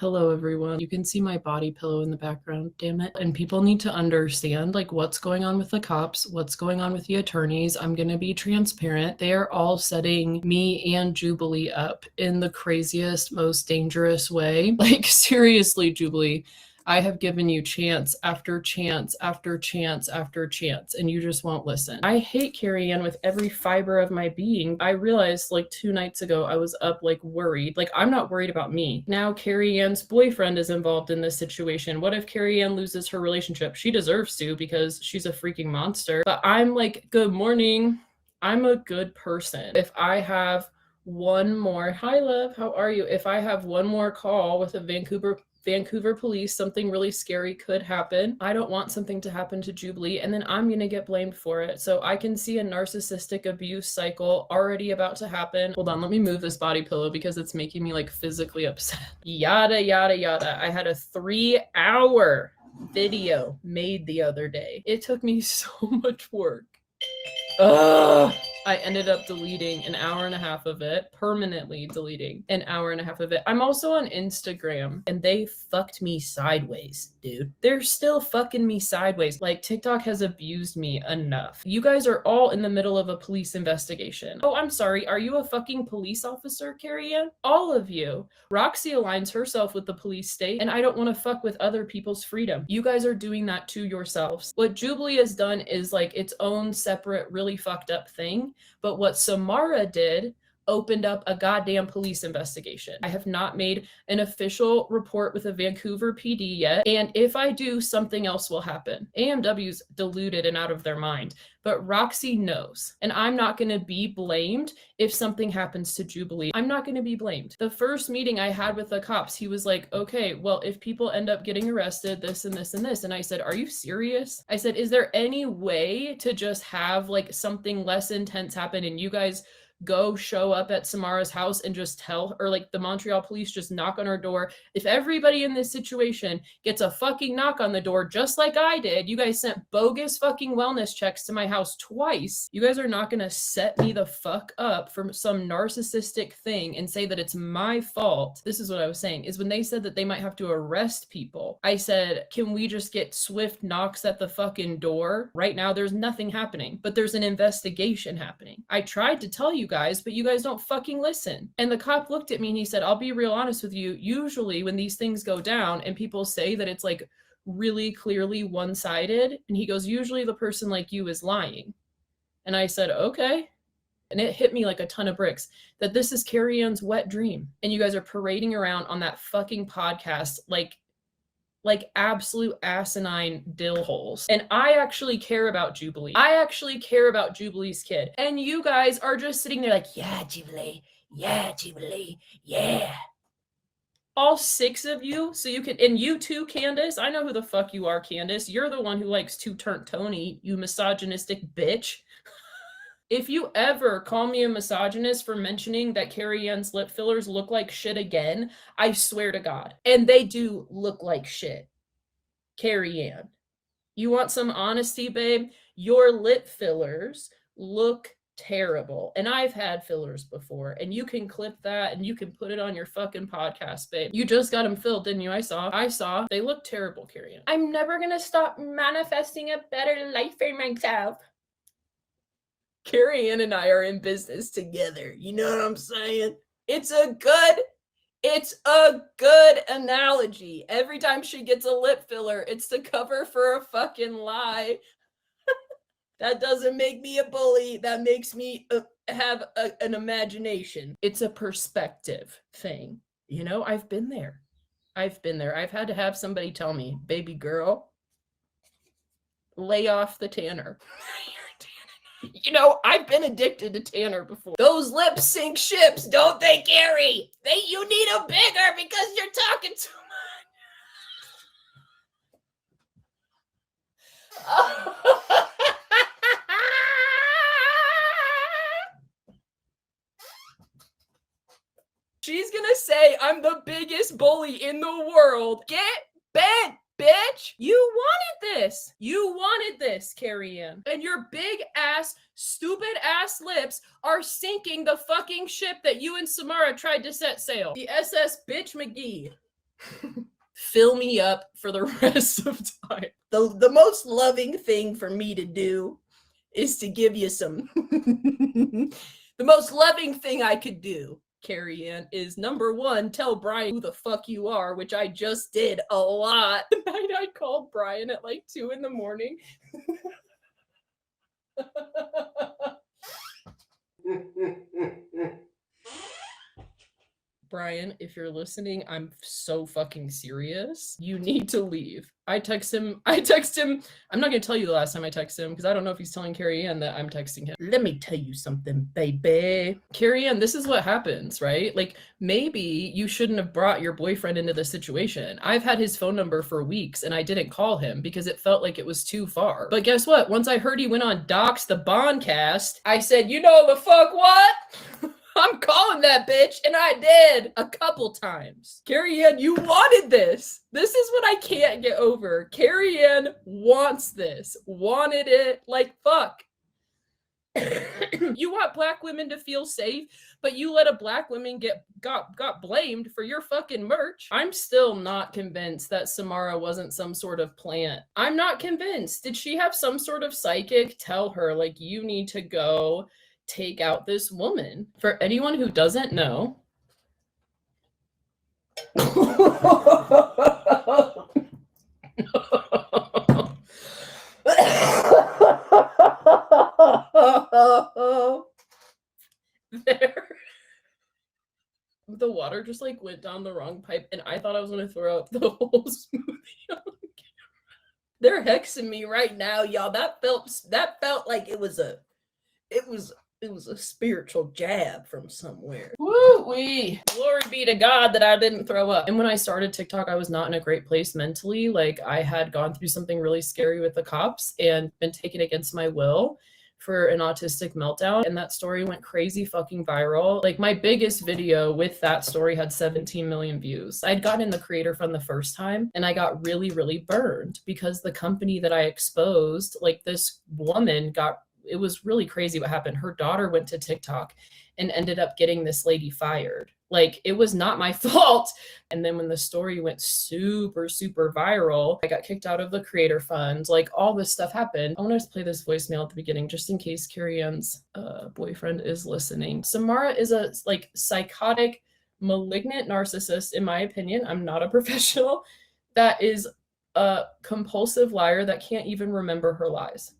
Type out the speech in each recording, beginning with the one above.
Hello, everyone. You can see my body pillow in the background, damn it. And people need to understand, like, what's going on with the cops, what's going on with the attorneys. I'm going to be transparent. They are all setting me and Jubilee up in the craziest, most dangerous way. Like, seriously, Jubilee. I have given you chance after chance after chance after chance, and you just won't listen. I hate Carrie Ann with every fiber of my being. I realized like 2 nights ago, I was up like worried. Like, I'm not worried about me. Now Carrie Ann's boyfriend is involved in this situation. What if Carrie Ann loses her relationship? She deserves to because she's a freaking monster. But I'm like, good morning. I'm a good person. If I have one more, hi love, how are you? If I have one more call with a Vancouver police, something really scary could happen. I don't want something to happen to Jubilee, and then I'm gonna get blamed for it. So I can see a narcissistic abuse cycle already about to happen. Hold on, let me move this body pillow because it's making me like physically upset. Yada, yada, yada. I had a 3-hour video made the other day. It took me so much work. Ugh. I ended up deleting an hour and a half of it, permanently deleting an hour and a half of it. I'm also on Instagram, and they fucked me sideways, dude. They're still fucking me sideways. Like, TikTok has abused me enough. You guys are all in the middle of a police investigation. Oh, I'm sorry. Are you a fucking police officer, Carrie Ann? All of you. ROXY aligns herself with the police state, and I don't want to fuck with other people's freedom. You guys are doing that to yourselves. What Jubilee has done is like its own separate, really fucked up thing. But what Samara did opened up a goddamn police investigation. I have not made an official report with a Vancouver PD yet, and if I do, something else will happen. AMW's deluded and out of their mind, but ROXY knows, and I'm not going to be blamed if something happens to Jubilee. I'm not going to be blamed. The first meeting I had with the cops, he was like, okay, well, if people end up getting arrested, this and this and this. And I said, are you serious? I said, is there any way to just have like something less intense happen and you guys go show up at Samara's house and just tell her, like the Montreal police just knock on her door? If everybody in this situation gets a fucking knock on the door, just like I did, you guys sent bogus fucking wellness checks to my house twice. You guys are not going to set me the fuck up for some narcissistic thing and say that it's my fault. This is what I was saying, is when they said that they might have to arrest people, I said, can we just get swift knocks at the fucking door? Right now, there's nothing happening, but there's an investigation happening. I tried to tell you guys, but you guys don't fucking listen. And the cop looked at me and he said, I'll be real honest with you. Usually when these things go down and people say that it's like really clearly one-sided, and he goes, usually the person like you is lying. And I said, okay. And it hit me like a ton of bricks that this is Carrie Ann's wet dream. And you guys are parading around on that fucking podcast like absolute asinine dill holes. And I actually care about Jubilee. I actually care about Jubilee's kid. And you guys are just sitting there like, yeah, Jubilee, yeah, Jubilee, yeah. All 6 of you, so you can, and you too, Candace. I know who the fuck you are, Candace. You're the one who likes to turn Tony, you misogynistic bitch. If you ever call me a misogynist for mentioning that Carrie Ann's lip fillers look like shit again, I swear to God. And they do look like shit. Carrie Ann, you want some honesty, babe? Your lip fillers look terrible. And I've had fillers before, and you can clip that and you can put it on your fucking podcast, babe. You just got them filled, didn't you? I saw. They look terrible, Carrie Ann. I'm never gonna stop manifesting a better life for myself. Carrie Ann and I are in business together. You know what I'm saying? It's a good analogy. Every time she gets a lip filler, it's to cover for a fucking lie. That doesn't make me a bully. That makes me have an imagination. It's a perspective thing. You know, I've been there. I've had to have somebody tell me, baby girl, lay off the tanner. You know, I've been addicted to tanner before. Those lips sink ships, don't they, Gary? You need them bigger because you're talking too much. She's gonna say I'm the biggest bully in the world. Get bent, bitch. You wanted this, Carrie Ann. And your big ass, stupid ass lips are sinking the fucking ship that you and Samara tried to set sail. The SS Bitch McGee. Fill me up for the rest of time. The most loving thing for me to do is to give you some. The most loving thing I could do, Carrie Ann, is number one, tell Brian who the fuck you are, which I just did a lot. The night I called Brian at like 2 in the morning. Brian, if you're listening, I'm so fucking serious. You need to leave. I text him. I'm not going to tell you the last time I texted him because I don't know if he's telling Carrie Ann that I'm texting him. Let me tell you something, baby. Carrie Ann, this is what happens, right? Like, maybe you shouldn't have brought your boyfriend into the situation. I've had his phone number for weeks and I didn't call him because it felt like it was too far. But guess what? Once I heard he went on Docs the Bondcast, I said, you know the fuck what? I'm calling that bitch, and I did a couple times. Carrie Ann, you wanted this. This is what I can't get over. Carrie Ann wants this. Wanted it like fuck. You want black women to feel safe, but you let a black woman got blamed for your fucking merch. I'm still not convinced that Samara wasn't some sort of plant. I'm not convinced. Did she have some sort of psychic tell her, like, you need to go take out this woman? For anyone who doesn't know, there, the water just like went down the wrong pipe and I thought I was gonna throw up the whole smoothie on camera. They're hexing me right now, y'all. That felt like it was a spiritual jab from somewhere. Woo-wee. Glory be to God that I didn't throw up. And when I started TikTok, I was not in a great place mentally. Like, I had gone through something really scary with the cops and been taken against my will for an autistic meltdown. And that story went crazy fucking viral. Like, my biggest video with that story had 17 million views. I'd gotten in the creator fund the first time and I got really, really burned because the company that I exposed, like, this woman it was really crazy what happened. Her daughter went to TikTok and ended up getting this lady fired. Like, it was not my fault. And then when the story went super, super viral, I got kicked out of the creator fund. Like, all this stuff happened. I want to play this voicemail at the beginning, just in case Carrie Ann's boyfriend is listening. Samara is a like psychotic, malignant narcissist, in my opinion. I'm not a professional. That is a compulsive liar that can't even remember her lies.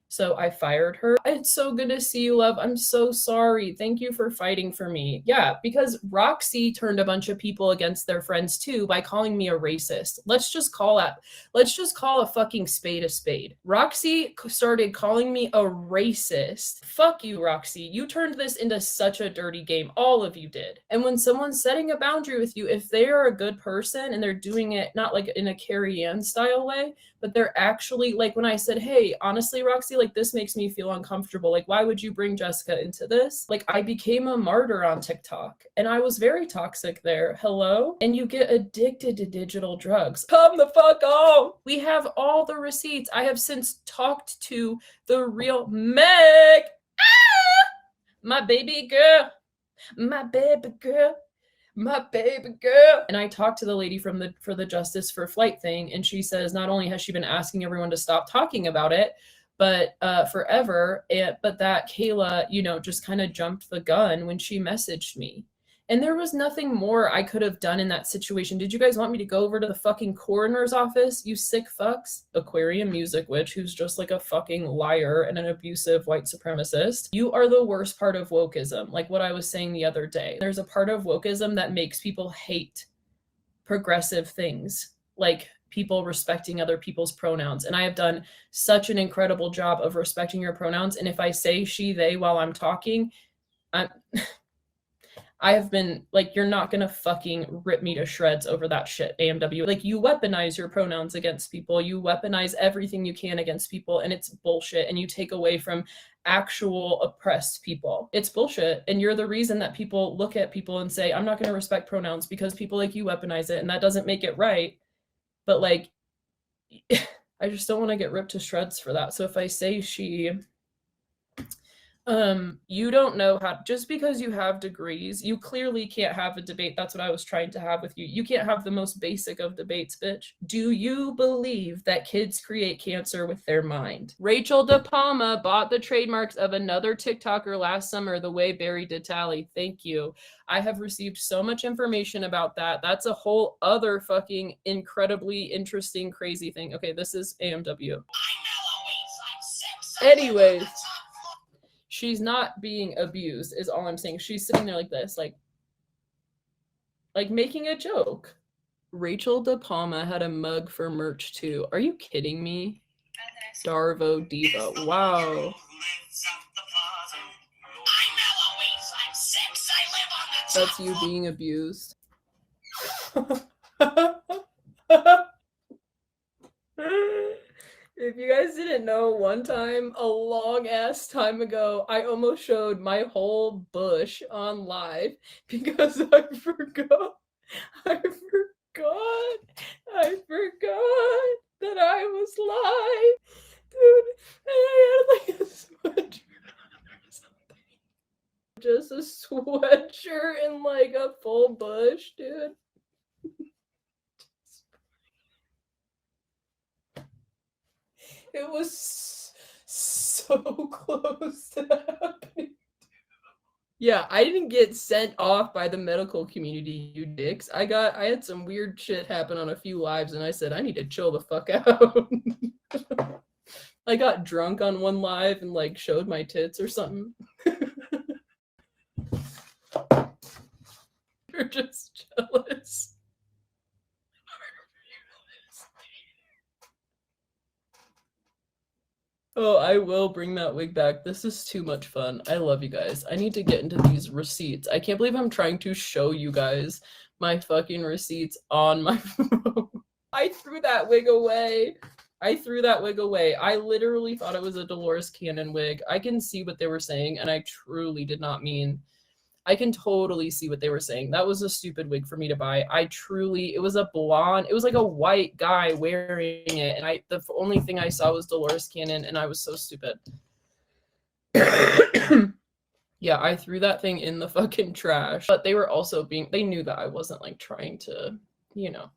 So I fired her. It's so good to see you, love. I'm so sorry. Thank you for fighting for me. Yeah, because ROXY turned a bunch of people against their friends too by calling me a racist. Let's just call a fucking spade a spade. ROXY started calling me a racist. Fuck you, ROXY. You turned this into such a dirty game. All of you did. And when someone's setting a boundary with you, if they are a good person and they're doing it not like in a Carrie Ann style way, but they're actually, like, when I said, hey, honestly, ROXY, like, this makes me feel uncomfortable. Like, why would you bring Jessica into this? Like, I became a martyr on TikTok and I was very toxic there. Hello? And you get addicted to digital drugs. Come the fuck on. We have all the receipts. I have since talked to the real Meg. My baby girl. My baby girl. My baby girl. And I talked to the lady for the Justice for Flight thing, and she says not only has she been asking everyone to stop talking about it, but forever, but that Kayla, just kind of jumped the gun when she messaged me. And there was nothing more I could have done in that situation. Did you guys want me to go over to the fucking coroner's office, you sick fucks? Aquarium Music Witch, who's just like a fucking liar and an abusive white supremacist. You are the worst part of wokeism, like what I was saying the other day. There's a part of wokeism that makes people hate progressive things, like people respecting other people's pronouns. And I have done such an incredible job of respecting your pronouns. And if I say she, they while I'm talking, I have been like, you're not gonna fucking rip me to shreds over that shit, AMW. Like, you weaponize your pronouns against people. You weaponize everything you can against people, and it's bullshit. And you take away from actual oppressed people. It's bullshit. And you're the reason that people look at people and say, I'm not gonna respect pronouns because people like you weaponize it, and that doesn't make it right. But like, I just don't want to get ripped to shreds for that. So if I say she, You don't know how, just because you have degrees, you clearly can't have a debate. That's what I was trying to have with you. You can't have the most basic of debates, bitch. Do you believe that kids create cancer with their mind? Rachel De Palma bought the trademarks of another TikToker last summer the way Barry did Tally. Thank you. I have received so much information about that. That's a whole other fucking incredibly interesting, crazy thing. Okay, this is AMW. Anyways, she's not being abused is all I'm saying. She's sitting there like this, like making a joke. Rachel De Palma had a mug for merch too. Are you kidding me? Darvo Diva. Wow. That's you being abused. If you guys didn't know, one time, a long ass time ago, I almost showed my whole bush on live because I forgot that I was live. Dude, and I had like a sweatshirt or something. Just a sweatshirt and like a full bush, dude. It was so close to happening. Yeah, I didn't get sent off by the medical community, you dicks. I had some weird shit happen on a few lives, and I said, I need to chill the fuck out. I got drunk on one live and like showed my tits or something. You're just jealous. Oh, I will bring that wig back. This is too much fun. I love you guys. I need to get into these receipts. I can't believe I'm trying to show you guys my fucking receipts on my phone. I threw that wig away. I literally thought it was a Dolores Cannon wig. I can see what they were saying, and I truly did not mean. I can totally see what they were saying. That was a stupid wig for me to buy. It was a blonde, it was like a white guy wearing it. And the only thing I saw was Dolores Cannon, and I was so stupid. Yeah, I threw that thing in the fucking trash. But they were also they knew that I wasn't like trying to,